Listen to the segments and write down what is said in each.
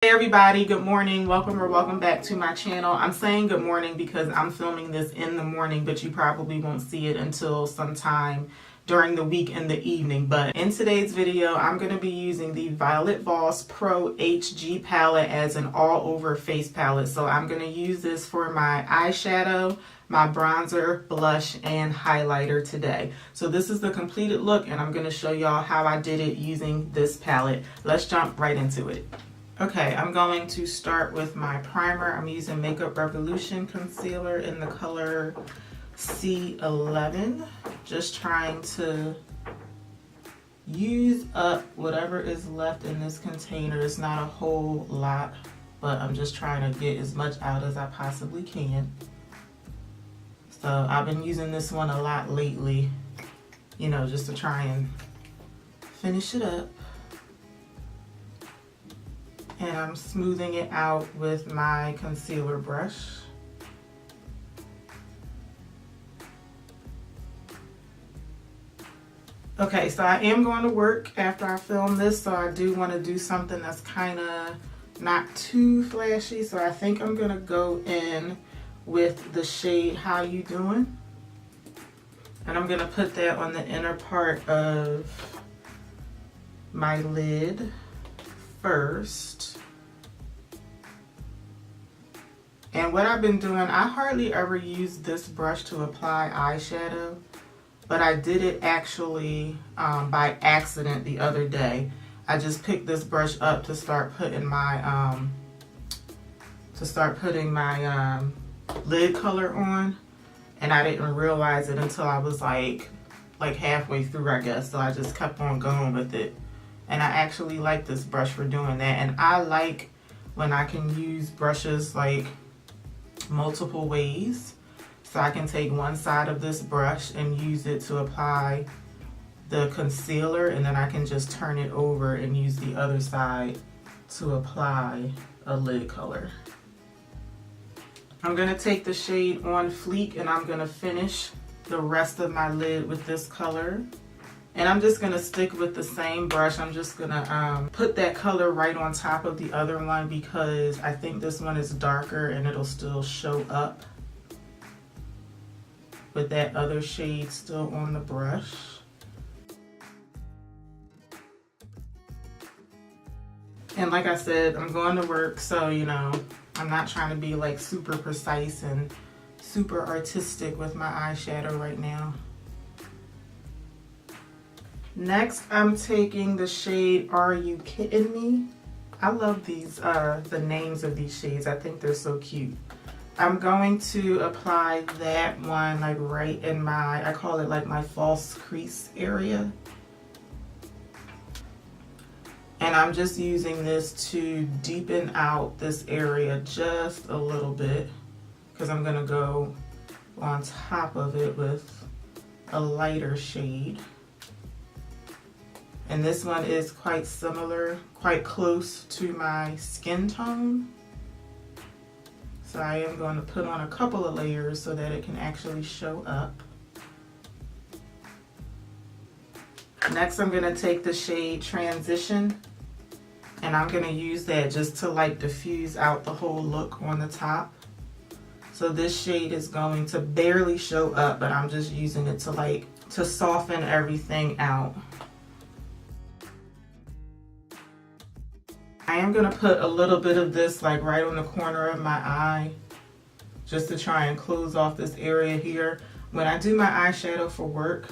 Hey everybody, good morning. Welcome back to my channel. I'm saying good morning because I'm filming this in the morning, but you probably won't see it until sometime during the week in the evening. But in today's video, I'm going to be using the Violet Voss Pro HG palette as an all-over face palette. So I'm going to use this for my eyeshadow, my bronzer, blush, and highlighter today. So this is the completed look, and I'm going to show y'all how I did it using this palette. Let's jump right into it. Okay, I'm going to start with my primer. I'm using Makeup Revolution concealer in the color C11. Just trying to use up whatever is left in this container. It's not a whole lot, but I'm just trying to get as much out as I possibly can. So I've been using this one a lot lately, you know, just to try and finish it up. And I'm smoothing it out with my concealer brush. Okay, so I am going to work after I film this, so I do want to do something that's kind of not too flashy. So I think I'm going to go in with the shade How You Doing? And I'm going to put that on the inner part of my lid first. And what I've been doing, I hardly ever use this brush to apply eyeshadow, but I did it actually by accident the other day. I just picked this brush up to start putting my lid color on, and I didn't realize it until I was like halfway through, I guess. So I just kept on going with it. And I actually like this brush for doing that. And I like when I can use brushes like multiple ways. So I can take one side of this brush and use it to apply the concealer, and then I can just turn it over and use the other side to apply a lid color. I'm going to take the shade On Fleek, and I'm going to finish the rest of my lid with this color. And I'm just going to stick with the same brush. I'm just going to put that color right on top of the other one because I think this one is darker and it'll still show up with that other shade still on the brush. And like I said, I'm going to work, so you know, I'm not trying to be like super precise and super artistic with my eyeshadow right now. Next, I'm taking the shade Are You Kidding Me? I love these, the names of these shades. I think they're so cute. I'm going to apply that one like right in my, I call it like my false crease area. And I'm just using this to deepen out this area just a little bit because I'm going to go on top of it with a lighter shade. And this one is quite similar, quite close to my skin tone. So I am going to put on a couple of layers so that it can actually show up. Next, I'm going to take the shade Transition, and I'm going to use that just to like diffuse out the whole look on the top. So this shade is going to barely show up, but I'm just using it to soften everything out. I am going to put a little bit of this like right on the corner of my eye just to try and close off this area here. When I do my eyeshadow for work,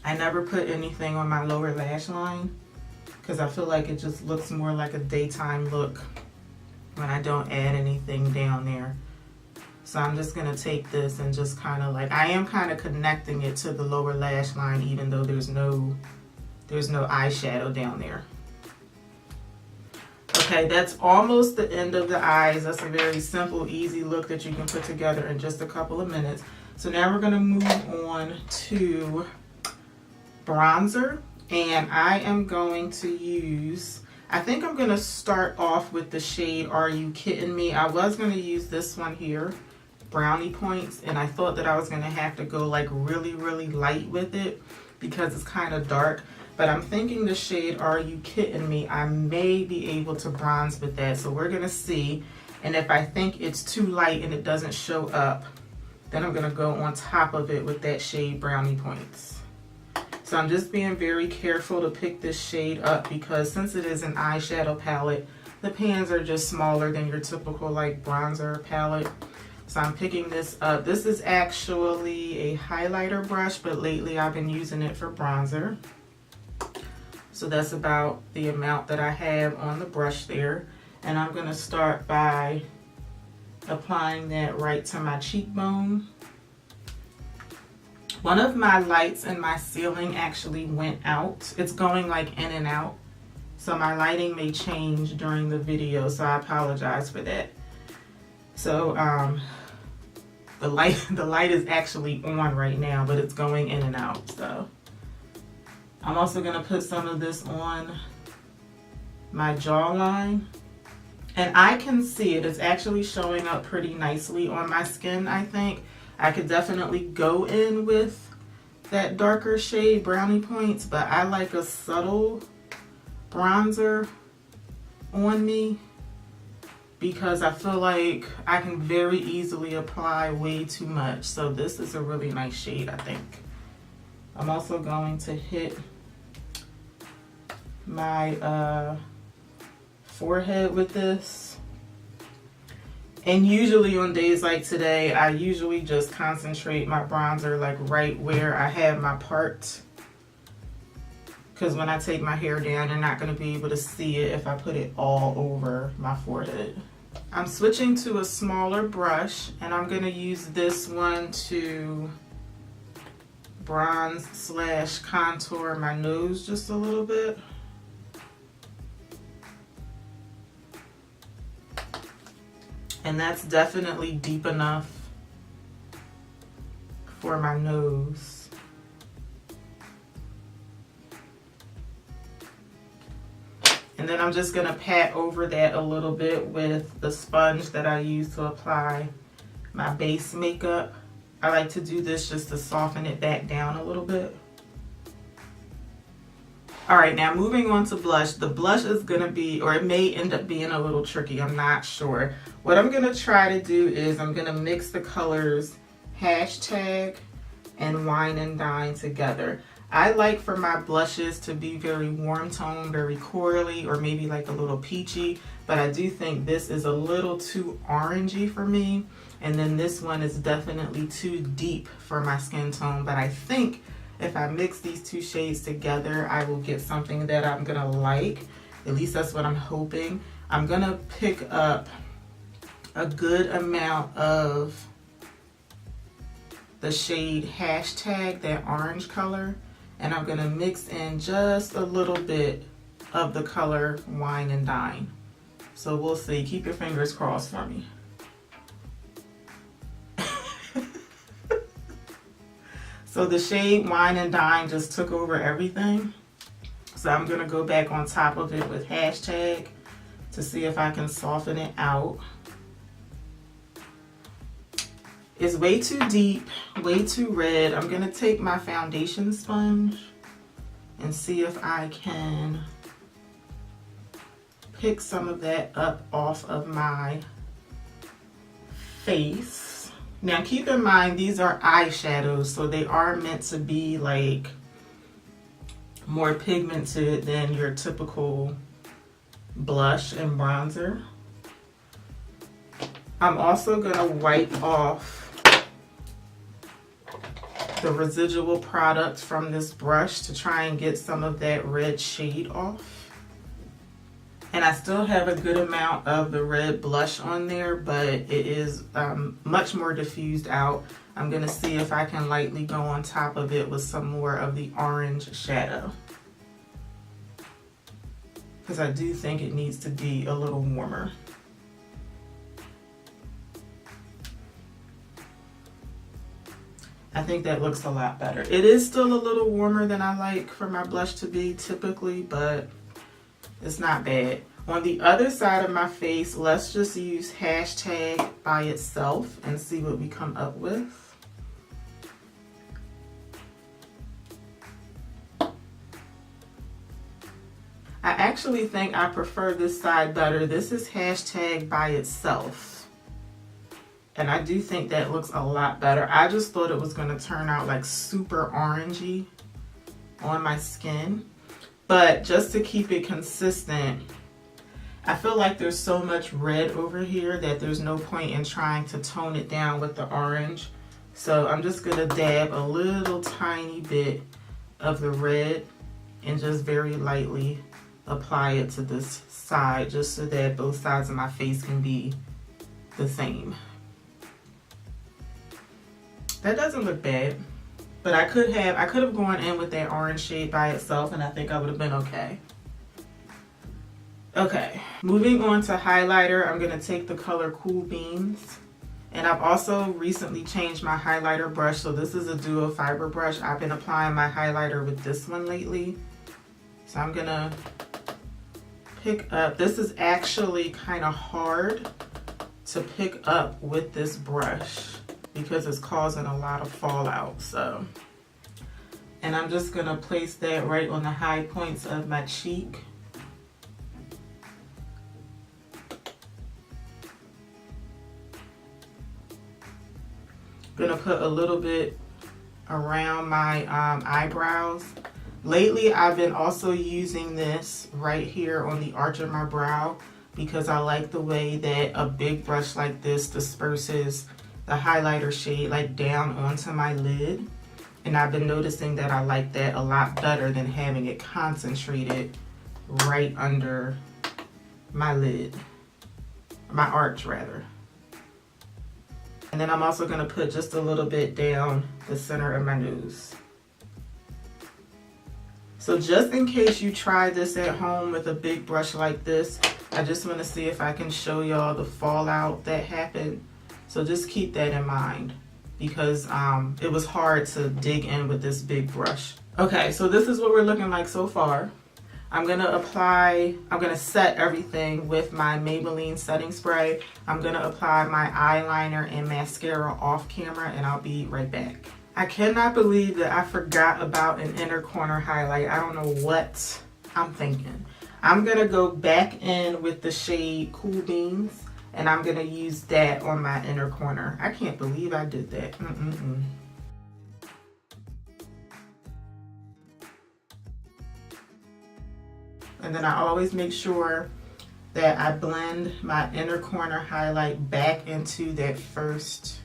I never put anything on my lower lash line because I feel like it just looks more like a daytime look when I don't add anything down there. So I'm just going to take this and just kind of like, I am kind of connecting it to the lower lash line even though there's no eyeshadow down there. Okay, that's almost the end of the eyes. That's a very simple, easy look that you can put together in just a couple of minutes. So now we're going to move on to bronzer. And I am going to use, I think I'm going to start off with the shade Are You Kidding Me? I was going to use this one here, Brownie Points. And I thought that I was going to have to go like really, really light with it because it's kind of dark. but I'm thinking the shade Are You Kidding Me, I may be able to bronze with that. So we're gonna see. And if I think it's too light and it doesn't show up, then I'm gonna go on top of it with that shade Brownie Points. So I'm just being very careful to pick this shade up because since it is an eyeshadow palette, the pans are just smaller than your typical like bronzer palette. So I'm picking this up. This is actually a highlighter brush, but lately I've been using it for bronzer. So that's about the amount that I have on the brush there. And I'm gonna start by applying that right to my cheekbone. One of my lights in my ceiling actually went out. It's going like in and out. So my lighting may change during the video, so I apologize for that. So the light is actually on right now, but it's going in and out. So I'm also gonna put some of this on my jawline. And I can see it. It's actually showing up pretty nicely on my skin, I think. I could definitely go in with that darker shade Brownie Points, but I like a subtle bronzer on me because I feel like I can very easily apply way too much. So this is a really nice shade, I think. I'm also going to hit my forehead with this. And usually on days like today, I usually just concentrate my bronzer like right where I have my part. Because when I take my hair down, you're not going to be able to see it if I put it all over my forehead. I'm switching to a smaller brush, and I'm going to use this one to bronze / contour my nose just a little bit. And that's definitely deep enough for my nose. And then I'm just gonna pat over that a little bit with the sponge that I use to apply my base makeup. I like to do this just to soften it back down a little bit. All right, now moving on to blush. The blush is gonna be, or it may end up being a little tricky, I'm not sure. What I'm gonna try to do is I'm gonna mix the colors Hashtag and Wine and Dine together. I like for my blushes to be very warm tone, very corally, or maybe like a little peachy, but I do think this is a little too orangey for me. And then this one is definitely too deep for my skin tone, but I think if I mix these two shades together, I will get something that I'm gonna like. At least that's what I'm hoping. I'm gonna pick up a good amount of the shade Hashtag, that orange color, and I'm gonna mix in just a little bit of the color Wine and Dine. So we'll see. Keep your fingers crossed for me. So the shade Wine and Dine just took over everything. So I'm gonna go back on top of it with Hashtag to see if I can soften it out. It's way too deep, way too red. I'm gonna take my foundation sponge and see if I can pick some of that up off of my face. Now keep in mind, these are eyeshadows, so they are meant to be like more pigmented than your typical blush and bronzer. I'm also gonna wipe off the residual product from this brush to try and get some of that red shade off. And I still have a good amount of the red blush on there, but it is much more diffused out. I'm gonna see if I can lightly go on top of it with some more of the orange shadow, because I do think it needs to be a little warmer. I think that looks a lot better. It is still a little warmer than I like for my blush to be typically, but it's not bad. On the other side of my face, let's just use Hashtag by itself and see what we come up with. I actually think I prefer this side better. This is hashtag by itself. And I do think that looks a lot better. I just thought it was going to turn out like super orangey on my skin. But just to keep it consistent, I feel like there's so much red over here that there's no point in trying to tone it down with the orange. So I'm just going to dab a little tiny bit of the red and just very lightly apply it to this side, just so that both sides of my face can be the same. That doesn't look bad, but I could have gone in with that orange shade by itself, and I think I would have been okay. Okay, moving on to highlighter, I'm going to take the color Cool Beans. And I've also recently changed my highlighter brush, so this is a duo fiber brush. I've been applying my highlighter with this one lately. So I'm going to pick up, this is actually kind of hard to pick up with this brush because it's causing a lot of fallout. So, and I'm just going to place that right on the high points of my cheek. Gonna put a little bit around my eyebrows. Lately, I've been also using this right here on the arch of my brow because I like the way that a big brush like this disperses the highlighter shade like down onto my lid. And I've been noticing that I like that a lot better than having it concentrated right under my lid, my arch rather. And then I'm also going to put just a little bit down the center of my nose. So just in case you try this at home with a big brush like this, I just want to see if I can show y'all the fallout that happened. So just keep that in mind because it was hard to dig in with this big brush. Okay, so this is what we're looking like so far. I'm going to set everything with my Maybelline setting spray. I'm going to apply my eyeliner and mascara off camera and I'll be right back. I cannot believe that I forgot about an inner corner highlight. I don't know what I'm thinking. I'm going to go back in with the shade Cool Beans and I'm going to use that on my inner corner. I can't believe I did that. And then I always make sure that I blend my inner corner highlight back into that first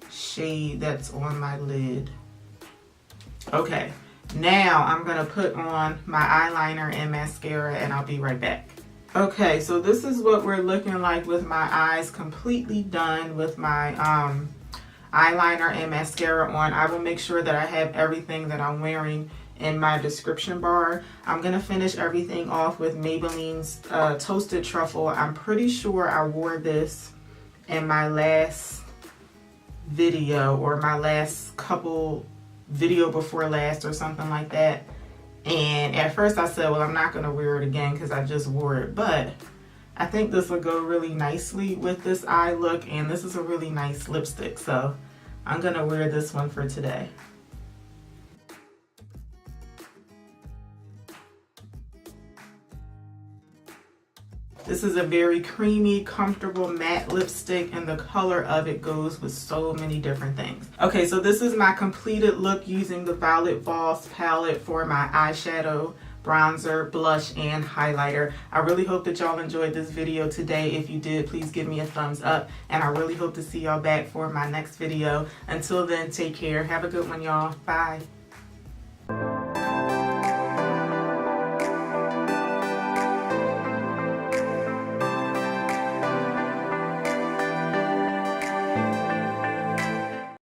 shade that's on my lid. Okay, now I'm gonna put on my eyeliner and mascara and I'll be right back. Okay, so this is what we're looking like with my eyes completely done with my eyeliner and mascara on. I will make sure that I have everything that I'm wearing in my description bar. I'm gonna finish everything off with Maybelline's Toasted Truffle. I'm pretty sure I wore this in my last video or my last couple video before last or something like that. And at first I said, well, I'm not gonna wear it again because I just wore it, but I think this will go really nicely with this eye look, and this is a really nice lipstick, so I'm gonna wear this one for today. This is a very creamy, comfortable matte lipstick, and the color of it goes with so many different things. Okay, so this is my completed look using the Violet Voss palette for my eyeshadow, bronzer, blush, and highlighter. I really hope that y'all enjoyed this video today. If you did, please give me a thumbs up, and I really hope to see y'all back for my next video. Until then, take care. Have a good one, y'all. Bye.